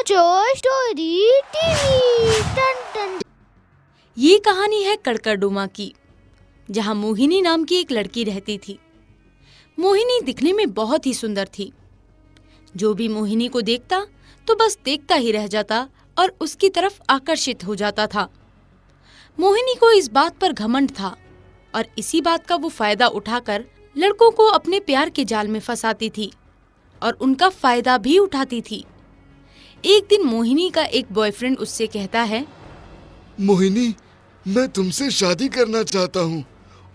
चोर story TV टन टन। ये कहानी है कड़कड़डूमा की, जहाँ मोहिनी नाम की एक लड़की रहती थी। मोहिनी दिखने में बहुत ही सुंदर थी। जो भी मोहिनी को देखता तो बस देखता ही रह जाता और उसकी तरफ आकर्षित हो जाता था। मोहिनी को इस बात पर घमंड था और इसी बात का वो फायदा उठाकर लड़कों को अपने प्यार के जाल में फंसाती थी और उनका फायदा भी उठाती थी। एक दिन मोहिनी का एक बॉयफ्रेंड उससे कहता है, मोहिनी, मैं तुमसे शादी करना चाहता हूँ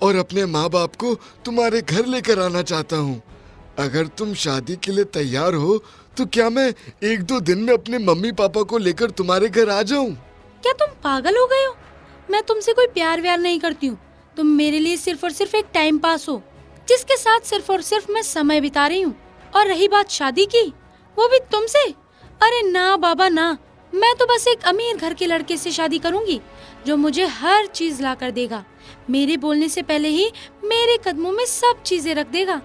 और अपने माँ बाप को तुम्हारे घर लेकर आना चाहता हूँ। अगर तुम शादी के लिए तैयार हो तो क्या मैं 1-2 दिन में अपने मम्मी पापा को लेकर तुम्हारे घर आ जाऊँ? क्या तुम पागल हो गए हो? मैं तुमसे कोई प्यार व्यार नहीं करती हूँ। तुम मेरे लिए सिर्फ और सिर्फ एक टाइम पास हो, जिसके साथ सिर्फ और सिर्फ मैं समय बिता रही हूँ। और रही बात शादी की, वो भी तुमसे? अरे ना बाबा ना, मैं तो बस एक अमीर घर के लड़के से शादी करूंगी जो मुझे हर चीज ला कर देगा, मेरे बोलने से पहले ही मेरे कदमों में सब चीजें रख देगा।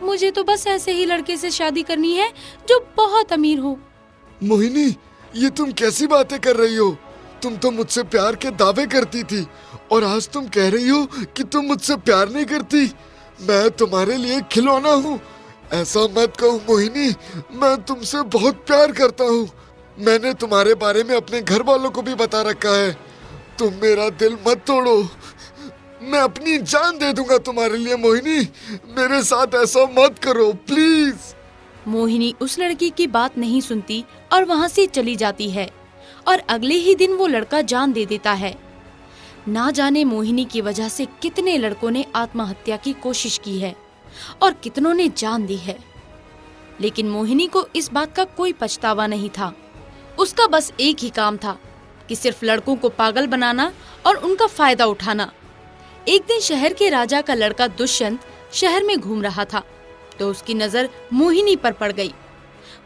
मुझे तो बस ऐसे ही लड़के से शादी करनी है जो बहुत अमीर हो। मोहिनी, ये तुम कैसी बातें कर रही हो? तुम तो मुझसे प्यार के दावे करती थी और आज तुम कह रही हो कि तुम मुझसे प्यार नहीं करती। मैं तुम्हारे लिए खिलौना हूँ। ऐसा मत कहो मोहिनी, मैं तुमसे बहुत प्यार करता हूँ। मैंने तुम्हारे बारे में अपने घर वालों को भी बता रखा है। तुम मेरा दिल मत तोड़ो, मैं अपनी जान दे दूंगा तुम्हारे लिए। मोहिनी, मेरे साथ ऐसा मत करो प्लीज। मोहिनी उस लड़की की बात नहीं सुनती और वहाँ से चली जाती है और अगले ही दिन वो लड़का जान दे देता है। ना जाने मोहिनी की वजह से कितने लड़कों ने आत्महत्या की कोशिश की है और कितनों ने जान दी है, लेकिन मोहिनी को इस बात का कोई पछतावा नहीं था। उसका बस एक ही काम था कि सिर्फ लड़कों को पागल बनाना और उनका फायदा उठाना। एक दिन शहर के राजा का लड़का दुष्यंत शहर में घूम रहा था तो उसकी नजर मोहिनी पर पड़ गई।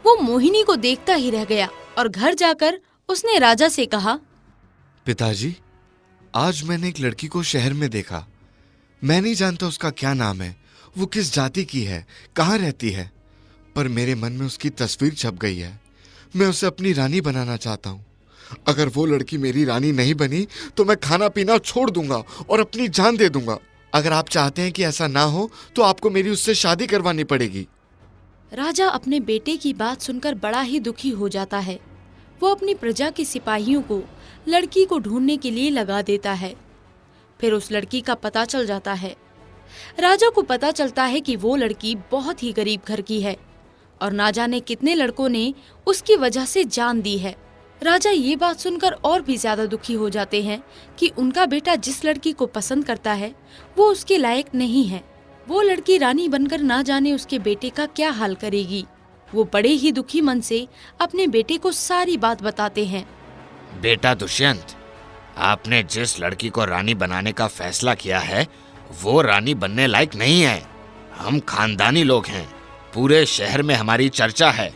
वो मोहिनी को देखता ही रह गया और घर जाकर उसने राजा से कहा, पिताजी, आज मैंने एक लड़की को शहर में देखा। मैं नहीं जानता उसका क्या नाम है, वो किस जाति की है, कहाँ रहती है, पर मेरे मन में उसकी तस्वीर छप गई है। मैं उसे अपनी रानी बनाना चाहता हूँ। अगर वो लड़की मेरी रानी नहीं बनी तो मैं खाना पीना छोड़ दूंगा और अपनी जान दे दूंगा। अगर आप चाहते हैं कि ऐसा ना हो तो आपको मेरी उससे शादी करवानी पड़ेगी। राजा अपने बेटे की बात सुनकर बड़ा ही दुखी हो जाता है। वो अपनी प्रजा के सिपाहियों को लड़की को ढूंढने के लिए लगा देता है। फिर उस लड़की का पता चल जाता है। राजा को पता चलता है कि वो लड़की बहुत ही गरीब घर की है और ना जाने कितने लड़कों ने उसकी वजह से जान दी है। राजा ये बात सुनकर और भी ज्यादा दुखी हो जाते हैं कि उनका बेटा जिस लड़की को पसंद करता है वो उसके लायक नहीं है। वो लड़की रानी बनकर ना जाने उसके बेटे का क्या हाल करेगी। वो बड़े ही दुखी मन से अपने बेटे को सारी बात बताते हैं। बेटा दुष्यंत, आपने जिस लड़की को रानी बनाने का फैसला किया है वो रानी बनने लायक नहीं है। हम खानदानी लोग हैं, पूरे शहर में हमारी चर्चा है,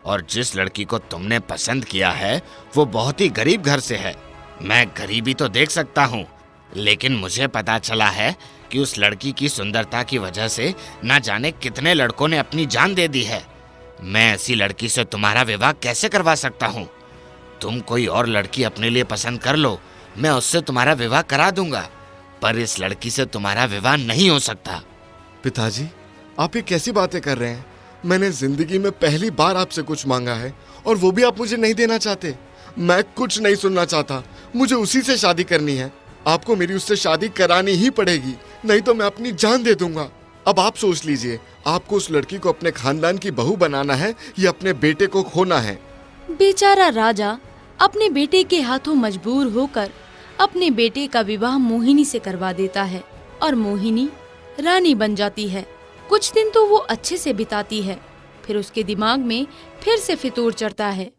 और जिस लड़की को तुमने पसंद किया है वो बहुत ही गरीब घर से है। मैं गरीबी तो देख सकता हूँ, लेकिन मुझे पता चला है कि उस लड़की की सुंदरता की वजह से न जाने कितने लड़कों ने अपनी जान दे दी है। मैं ऐसी लड़की से तुम्हारा विवाह कैसे करवा सकता हूँ? तुम कोई और लड़की अपने लिए पसंद कर लो, मैं उससे तुम्हारा विवाह करा दूंगा, पर इस लड़की से तुम्हारा विवाह नहीं हो सकता। पिताजी, आप ये कैसी बातें कर रहे हैं? मैंने जिंदगी में पहली बार आपसे कुछ मांगा है और वो भी आप मुझे नहीं देना चाहते। मैं कुछ नहीं सुनना चाहता, मुझे उसी से शादी करनी है। आपको मेरी उससे शादी करानी ही पड़ेगी, नहीं तो मैं अपनी जान दे दूंगा। अब आप सोच लीजिए, आपको उस लड़की को अपने खानदान की बहू बनाना है या अपने बेटे को खोना है? बेचारा राजा अपने बेटे के हाथों मजबूर होकर अपने बेटे का विवाह मोहिनी से करवा देता है और मोहिनी रानी बन जाती है। कुछ दिन तो वो अच्छे से बिताती है, फिर उसके दिमाग में फिर से फितूर चढ़ता है।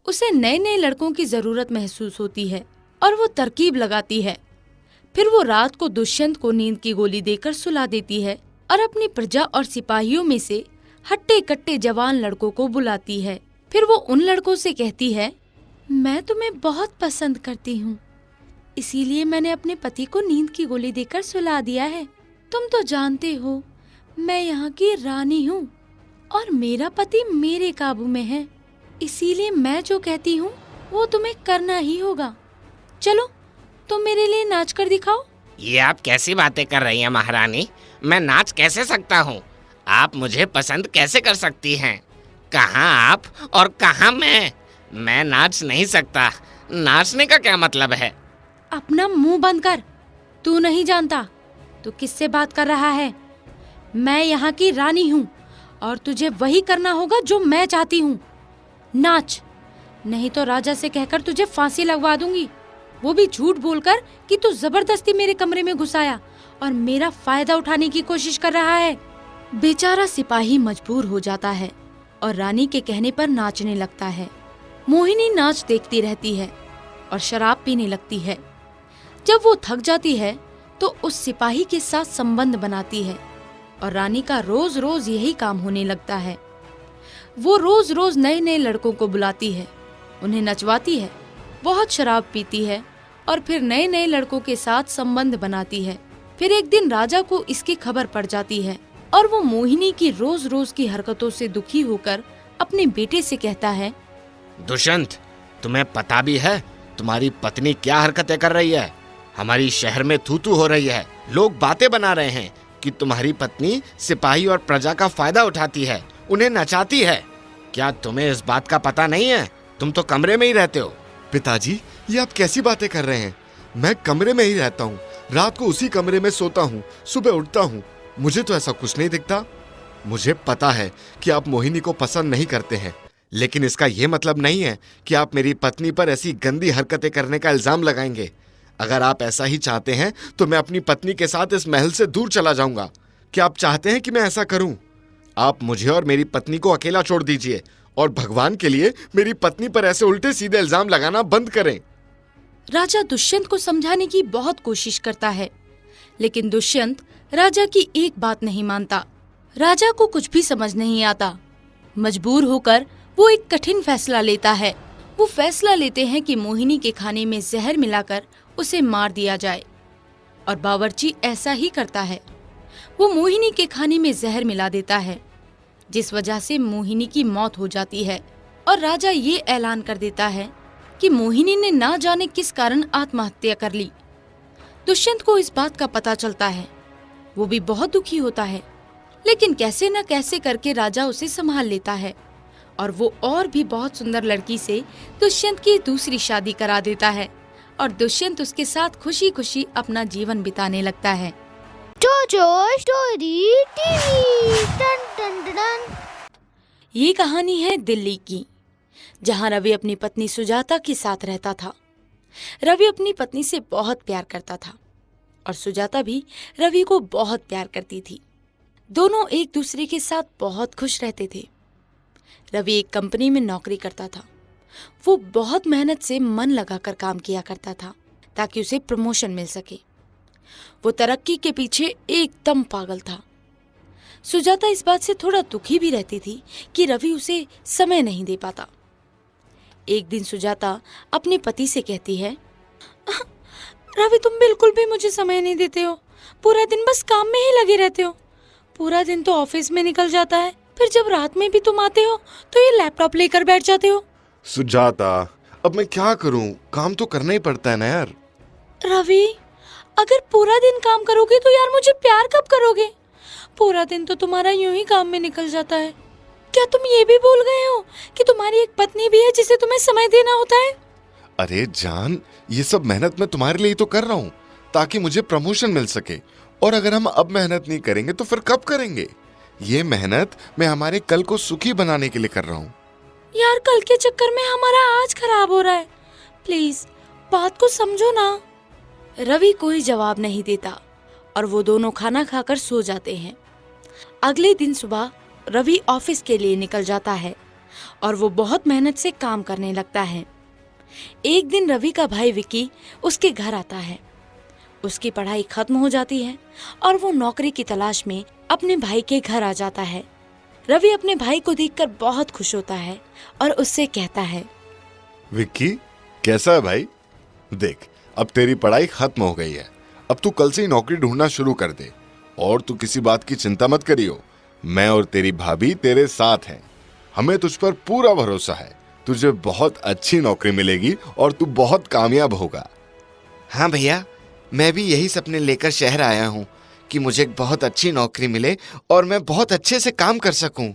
उसे नए नए लड़कों की जरूरत महसूस होती है और वो तरकीब लगाती है। फिर वो रात को दुष्यंत को नींद की गोली देकर सुला देती है और अपनी प्रजा और सिपाहियों में से हट्टे कट्टे जवान लड़कों को बुलाती है। फिर वो उन लड़कों से कहती है, मैं तुम्हें बहुत पसंद करती हूँ, इसीलिए मैंने अपने पति को नींद की गोली देकर सुला दिया है। तुम तो जानते हो मैं यहाँ की रानी हूँ और मेरा पति मेरे काबू में है। इसीलिए मैं जो कहती हूँ वो तुम्हें करना ही होगा। चलो तुम मेरे लिए नाच कर दिखाओ। ये आप कैसी बातें कर रही हैं महारानी? मैं नाच कैसे सकता हूँ? आप मुझे पसंद कैसे कर सकती हैं? कहाँ आप और कहाँ मैं नाच नहीं सकता। नाचने का क्या मतलब है? अपना मुंह बंद कर। तू नहीं जानता तू किससे बात कर रहा है। मैं यहाँ की रानी हूँ और तुझे वही करना होगा जो मैं चाहती हूँ। नाच, नहीं तो राजा से कहकर तुझे फांसी लगवा दूंगी, वो भी झूठ बोलकर कि तू जबरदस्ती मेरे कमरे में घुस आया और मेरा फायदा उठाने की कोशिश कर रहा है। बेचारा सिपाही मजबूर हो जाता है और रानी के कहने पर नाचने लगता है। मोहिनी नाच देखती रहती है और शराब पीने लगती है। जब वो थक जाती है तो उस सिपाही के साथ संबंध बनाती है और रानी का रोज रोज यही काम होने लगता है। वो रोज रोज नए नए लड़कों को बुलाती है, उन्हें नचवाती है, बहुत शराब पीती है और फिर नए नए लड़कों के साथ संबंध बनाती है। फिर एक दिन राजा को इसकी खबर पड़ जाती है और वो मोहिनी की रोज रोज की हरकतों से दुखी होकर अपने बेटे से कहता है, दुष्यंत, तुम्हें पता भी है तुम्हारी पत्नी क्या हरकतें कर रही है? हमारी शहर में थू थू हो रही है। लोग बातें बना रहे हैं कि तुम्हारी पत्नी सिपाही और प्रजा का फायदा उठाती है, उन्हें नचाती है। क्या तुम्हें इस बात का पता नहीं है? तुम तो कमरे में ही रहते हो। पिताजी, ये आप कैसी बातें कर रहे हैं? मैं कमरे में ही रहता हूँ, रात को उसी कमरे में सोता हूँ, सुबह उठता हूँ। मुझे तो ऐसा कुछ नहीं दिखता। मुझे पता है कि आप मोहिनी को पसंद नहीं करते हैं, लेकिन इसका ये मतलब नहीं है कि आप मेरी पत्नी पर ऐसी गंदी हरकतें करने का इल्जाम लगाएंगे। अगर आप ऐसा ही चाहते हैं तो मैं अपनी पत्नी के साथ इस महल से दूर चला जाऊंगा। क्या आप चाहते हैं कि मैं ऐसा करूं? आप मुझे और मेरी पत्नी को अकेला छोड़ दीजिए और भगवान के लिए मेरी पत्नी पर ऐसे उल्टे सीधे इल्जाम लगाना बंद करें। राजा दुष्यंत को समझाने की बहुत कोशिश करता है, लेकिन दुष्यंत राजा की एक बात नहीं मानता। राजा को कुछ भी समझ नहीं आता। मजबूर होकर वो एक कठिन फैसला लेता है। वो फैसला लेते हैं कि मोहिनी के खाने में जहर मिलाकर उसे मार दिया जाए और बावर्ची ऐसा ही करता है। वो मोहिनी के खाने में जहर मिला देता है, जिस वजह से मोहिनी की मौत हो जाती है और राजा ये ऐलान कर देता है कि मोहिनी ने ना जाने किस कारण आत्महत्या कर ली। दुष्यंत को इस बात का पता चलता है। वो भी बहुत दुखी होता है, लेकिन कैसे न कैसे करके राजा उसे संभाल लेता है और वो और भी बहुत सुंदर लड़की से दुष्यंत की दूसरी शादी करा देता है और दुष्यंत उसके साथ खुशी खुशी अपना जीवन बिताने लगता है। जोजो स्टोरी टीवी टन टन टन। ये कहानी है दिल्ली की, जहाँ रवि अपनी पत्नी सुजाता के साथ रहता था। रवि अपनी पत्नी से बहुत प्यार करता था और सुजाता भी रवि को बहुत प्यार करती थी। दोनों एक दूसरे के साथ बहुत खुश रहते थे। रवि एक कंपनी में नौकरी करता था। वो बहुत मेहनत से मन लगाकर काम किया करता था ताकि उसे प्रमोशन मिल सके। वो तरक्की के पीछे एकदम पागल था। सुजाता इस बात से थोड़ा दुखी भी रहती थी कि रवि उसे समय नहीं दे पाता। एक दिन सुजाता अपने पति से कहती है, रवि तुम बिल्कुल भी मुझे समय नहीं देते हो। पूरा दिन बस काम में ही लगे रहते हो। पूरा दिन तो ऑफिस में निकल जाता है, फिर जब रात में भी तुम आते हो तो ये लैपटॉप लेकर बैठ जाते हो। सुजाता, अब मैं क्या करूं? काम तो करना ही पड़ता है ना यार। रवि, अगर पूरा दिन काम करोगे तो यार मुझे प्यार कब करोगे? पूरा दिन तो तुम्हारा यूं ही काम में निकल जाता है। क्या तुम ये भी भूल गए हो कि तुम्हारी एक पत्नी भी है जिसे तुम्हें समय देना होता है? अरे जान, ये सब मेहनत मैं तुम्हारे लिए ही तो कर रहा हूँ ताकि मुझे प्रमोशन मिल सके। और अगर हम अब मेहनत नहीं करेंगे तो फिर कब करेंगे? ये मेहनत मैं हमारे कल को सुखी बनाने के लिए कर रहा हूँ। यार, कल के चक्कर में हमारा आज खराब हो रहा है। प्लीज बात को समझो ना। रवि कोई जवाब नहीं देता और वो दोनों खाना खाकर सो जाते हैं। अगले दिन सुबह रवि ऑफिस के लिए निकल जाता है और वो बहुत मेहनत से काम करने लगता है। एक दिन रवि का भाई विकी उसके घर आता है। उसकी पढ़ाई खत्म हो जाती है और वो नौकरी की तलाश में अपने भाई के घर आ जाता है। रवि अपने भाई को देखकर बहुत खुश होता है और उससे कहता है, विक्की, कैसा है भाई? देख, अब तेरी पढ़ाई खत्म हो गई है। अब तू कल से ही नौकरी ढूंढना शुरू कर दे और तू किसी बात की चिंता मत करियो। मैं और तेरी भाभी तेरे साथ हैं। हमें तुझ पर पूरा भरोसा है। तुझे बहुत अच्छी नौकरी मिलेगी और तू बहुत कामयाब होगा। हाँ भैया, मैं भी यही सपने लेकर शहर आया हूँ कि मुझे एक बहुत अच्छी नौकरी मिले और मैं बहुत अच्छे से काम कर सकूँ।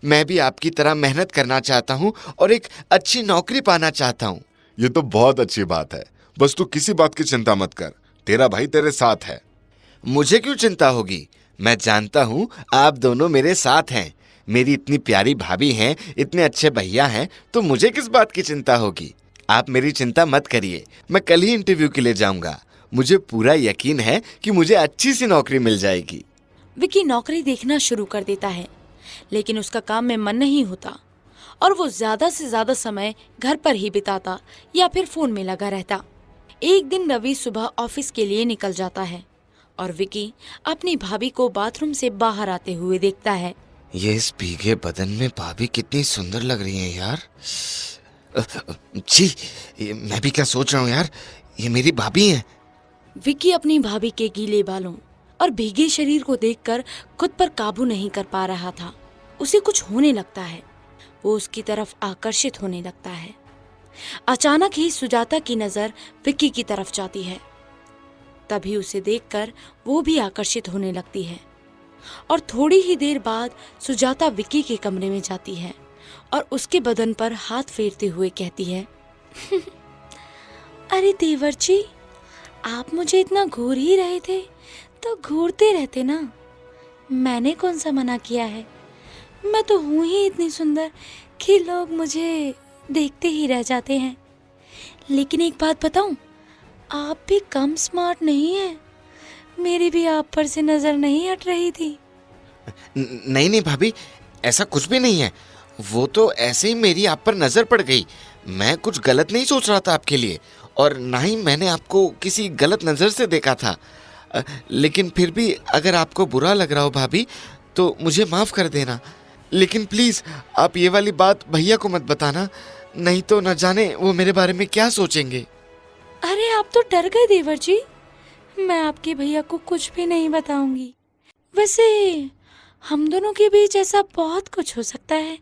मैं भी आपकी तरह मेहनत करना चाहता हूँ और एक अच्छी नौकरी पाना चाहता हूँ। ये तो बहुत अच्छी बात है, बस तू किसी बात की चिंता मत कर, तेरा भाई तेरे साथ है। मुझे क्यों चिंता होगी? मैं जानता हूँ आप दोनों मेरे साथ हैं। मेरी इतनी प्यारी भाभी हैं, इतने अच्छे भैया हैं, तो मुझे किस बात की चिंता होगी? आप मेरी चिंता मत करिए, मैं कल ही इंटरव्यू के लिए जाऊंगा। मुझे पूरा यकीन है कि मुझे अच्छी सी नौकरी मिल जाएगी। विकी नौकरी देखना शुरू कर देता है, लेकिन उसका काम में मन नहीं होता और वो ज्यादा से ज्यादा समय घर पर ही बिताता या फिर फोन में लगा रहता। एक दिन रवि सुबह ऑफिस के लिए निकल जाता है और विकी अपनी भाभी को बाथरूम से बाहर आते हुए देखता है। ये इस भीगे बदन में भाभी कितनी सुंदर लग रही है यार। छी, मैं भी क्या सोच रहा हूँ यार, ये मेरी भाभी हैं। विकी अपनी भाभी के गीले बालों और भीगे शरीर को देखकर खुद पर काबू नहीं कर पा रहा था। उसे कुछ होने लगता है, वो उसकी तरफ आकर्षित होने लगता है। अचानक ही सुजाता की नजर विक्की की तरफ जाती है। तभी उसे देखकर वो भी आकर्षित होने लगती है और थोड़ी ही देर बाद सुजाता विक्की के कमरे में जाती है और उसके बदन पर हाथ फेरते हुए कहती है, अरे देवर जी, आप मुझे इतना घूर ही रहे थे तो घूरते रहते ना, मैंने कौन सा मना किया है। मैं तो हूँ ही इतनी सुंदर कि लोग मुझे देखते ही रह जाते हैं। लेकिन एक बात बताऊं, आप भी कम स्मार्ट नहीं हैं। मेरी भी आप पर से नजर नहीं हट रही थी। नहीं नहीं भाभी, ऐसा कुछ भी नहीं है। वो तो ऐसे ही मेरी आप पर नजर पड़ गई। मैं कुछ गलत नहीं सोच रहा था आपके लिए, और ना ही मैंने आपको किसी गलत नजर से देखा था। लेकिन फिर भी अगर आपको बुरा लग रहा हो भाभी, तो मुझे माफ कर देना। लेकिन प्लीज आप ये वाली बात भैया को मत बताना, नहीं तो न जाने वो मेरे बारे में क्या सोचेंगे। अरे आप तो डर गए देवर जी, मैं आपके भैया को कुछ भी नहीं बताऊंगी। वैसे हम दोनों के बीच ऐसा बहुत कुछ हो सकता है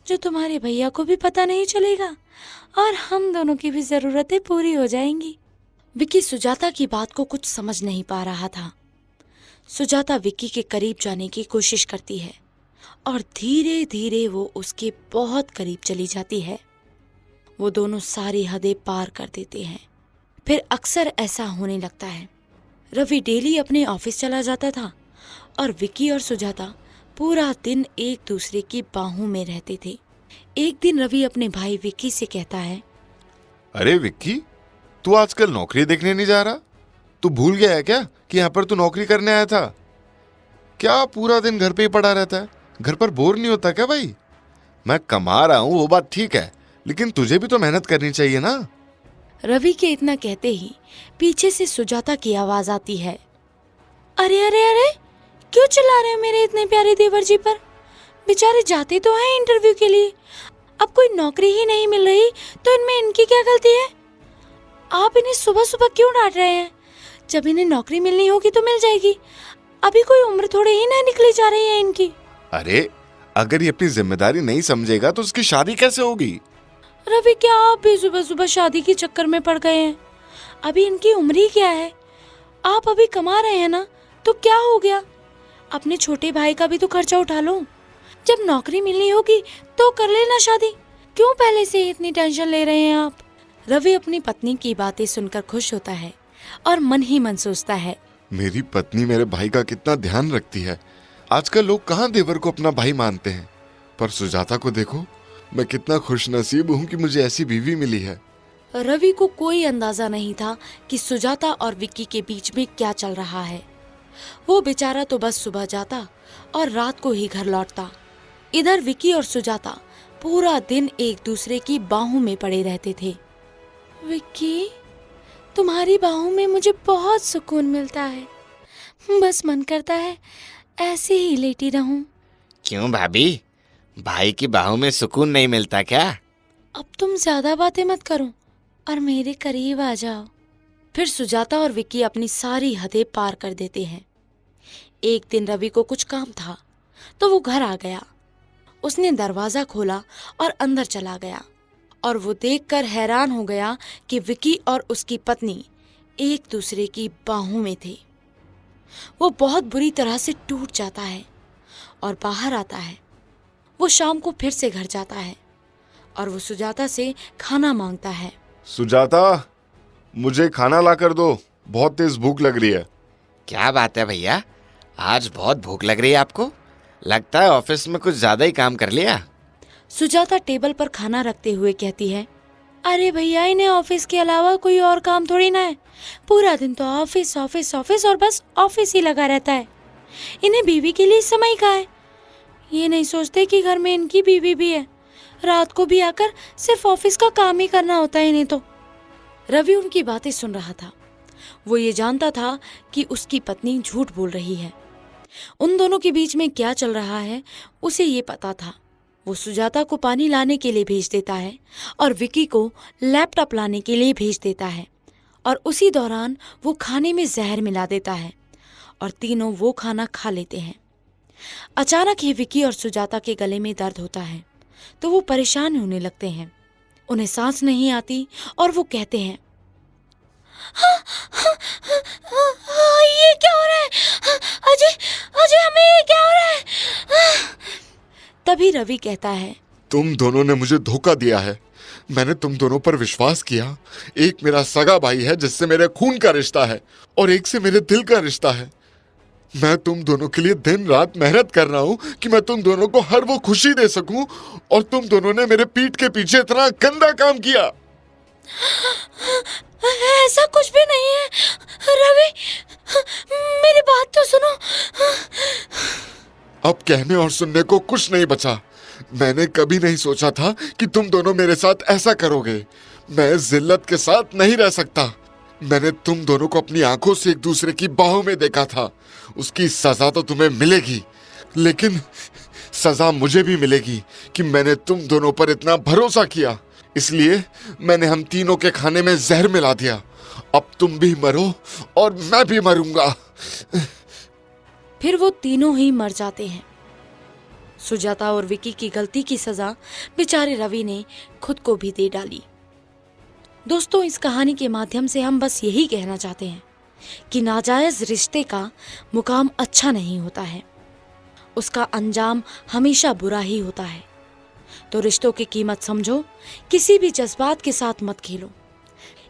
जो तुम्हारे भैया को भी पता नहीं चलेगा और हम दोनों की भी जरूरतें पूरी हो जाएंगी। विक्की सुजाता की बात को कुछ समझ नहीं पा रहा था। सुजाता विक्की के करीब जाने की कोशिश करती है और धीरे धीरे वो उसके बहुत करीब चली जाती है। वो दोनों सारी हदें पार कर देते हैं। फिर अक्सर ऐसा होने लगता है। रवि डेली अपने ऑफिस चला जाता था और विक्की और सुजाता पूरा दिन एक दूसरे की बाहों में रहते थे। एक दिन रवि अपने भाई विक्की से कहता है, अरे विक्की, तू आजकल नौकरी देखने नहीं जा रहा? तू भूल गया है क्या कि यहाँ पर तू नौकरी करने आया था? क्या पूरा दिन घर पे ही पड़ा रहता है? घर पर बोर नहीं होता क्या भाई? मैं कमा रहा हूँ वो बात ठीक है, लेकिन तुझे भी तो मेहनत करनी चाहिए ना। रवि के इतना कहते ही पीछे से सुजाता की आवाज आती है, अरे अरे अरे, क्यों चिल्ला रहे हो मेरे इतने प्यारे देवर जी पर? बेचारे जाते तो हैं इंटरव्यू के लिए, अब कोई नौकरी ही नहीं मिल रही तो इनमें इनकी क्या गलती है? आप इन्हें सुबह सुबह क्यों डांट रहे हैं? जब इन्हें नौकरी मिलनी होगी तो मिल जाएगी, अभी कोई उम्र थोड़े ही ना निकली जा रही है इनकी। अरे अगर ये अपनी जिम्मेदारी नहीं समझेगा तो उसकी शादी कैसे होगी? रवि, क्या आप भी सुबह सुबह शादी के चक्कर में पड़ गए हैं? अभी इनकी उम्र ही क्या है? आप अभी कमा रहे हैं ना, तो क्या हो गया? अपने छोटे भाई का भी तो खर्चा उठा लो। जब नौकरी मिलनी होगी तो कर लेना शादी, क्यों पहले से इतनी टेंशन ले रहे हैं आप? रवि अपनी पत्नी की बातें सुनकर खुश होता है और मन ही मन सोचता है, मेरी पत्नी मेरे भाई का कितना ध्यान रखती है। आजकल लोग कहाँ देवर को अपना भाई मानते हैं, पर सुजाता को देखो, मैं कितना खुशनसीब हूँ कि मुझे ऐसी बीवी मिली है। रवि को कोई अंदाजा नहीं था कि सुजाता और विक्की के बीच में क्या चल रहा है। वो बेचारा तो बस सुबह जाता और रात को ही घर लौटता। इधर विक्की और सुजाता पूरा दिन एक दूसरे की बाहों में पड़े रहते थे। विक्की, तुम्हारी बाहों में मुझे बहुत सुकून मिलता है, बस मन करता है ऐसे ही लेटी रहूं। क्यों भाभी, भाई की बाहों में सुकून नहीं मिलता क्या? अब तुम ज्यादा बातें मत करो और मेरे करीब आ जाओ। फिर सुजाता और विक्की अपनी सारी हदें पार कर देते हैं। एक दिन रवि को कुछ काम था तो वो घर आ गया। उसने दरवाजा खोला और अंदर चला गया। और वो देखकर हैरान हो गया कि विकी और उसकी पत्नी एक दूसरे की बाहों में थे। वो बहुत बुरी तरह से टूट जाता है और बाहर आता है। वो शाम को फिर से घर जाता है और वो सुजाता से खाना मांगता है। सुजाता, मुझे खाना ला कर दो, बहुत तेज भूख लग रही है। क्या बात है भैया, आज बहुत भूख लग रही है आपको? लगता है ऑफिस में कुछ ज्यादा ही काम कर लिया। सुजाता टेबल पर खाना रखते हुए कहती है, अरे भैया, इन्हें ऑफिस के अलावा कोई और काम थोड़ी ना है। पूरा दिन तो ऑफिस ऑफिस ऑफिस और बस ऑफिस ही लगा रहता है। इन्हें बीवी के लिए समय कहाँ है? ये नहीं सोचते कि घर में इनकी बीवी भी है। रात को भी आकर सिर्फ ऑफिस का काम ही करना होता है इन्हें तो। रवि उनकी बातें सुन रहा था। वो ये जानता था कि उसकी पत्नी झूठ बोल रही है। उन दोनों के बीच में क्या चल रहा है उसे ये पता था। वो सुजाता को पानी लाने के लिए भेज देता है और विकी को लैपटॉप लाने के लिए भेज देता है और उसी दौरान वो खाने में जहर मिला देता है और तीनों वो खाना खा लेते हैं। अचानक ही विकी और सुजाता के गले में दर्द होता है तो वो परेशान होने लगते हैं। उन्हें सांस नहीं आती और वो कहते हैं, ये क्या हो रहा है? अजय, अजय, हमें ये क्या हो रहा है? तभी रवि कहता है, तुम दोनों ने मुझे धोखा दिया है। मैंने तुम दोनों पर विश्वास किया। एक मेरा सगा भाई है जिससे मेरे खून का रिश्ता है और एक से मेरे दिल का रिश्ता है। मैं तुम दोनों के लिए दिन रात मेहनत कर रहा हूँ कि मैं तुम दोनों को हर वो खुशी दे सकूं, और तुम दोनों ने मेरे पीठ के पीछे इतना गंदा काम किया। ऐसा कुछ भी नहीं है रवि, मेरी बात तो सुनो। अब कहने और सुनने को कुछ नहीं बचा। मैंने कभी नहीं सोचा था कि तुम दोनों मेरे साथ ऐसा करोगे। मैं जिल्लत के साथ नहीं रह सकता। मैंने तुम दोनों को अपनी आंखों से एक दूसरे की बाहों में देखा था। उसकी सजा तो तुम्हें मिलेगी, लेकिन सजा मुझे भी मिलेगी कि मैंने तुम दोनों पर इतना भरोसा किया। इसलिए मैंने हम तीनों के खाने में जहर मिला दिया। अब तुम भी मरो और मैं भी मरूंगा। फिर वो तीनों ही मर जाते हैं। सुजाता और विकी की गलती की सजा बेचारे रवि ने खुद को भी दे डाली। दोस्तों, इस कहानी के माध्यम से हम बस यही कहना चाहते हैं कि नाजायज रिश्ते का मुकाम अच्छा नहीं होता है, उसका अंजाम हमेशा बुरा ही होता है। तो रिश्तों की कीमत समझो, किसी भी जज्बात के साथ मत खेलो।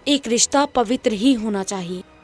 एक रिश्ता पवित्र ही होना चाहिए।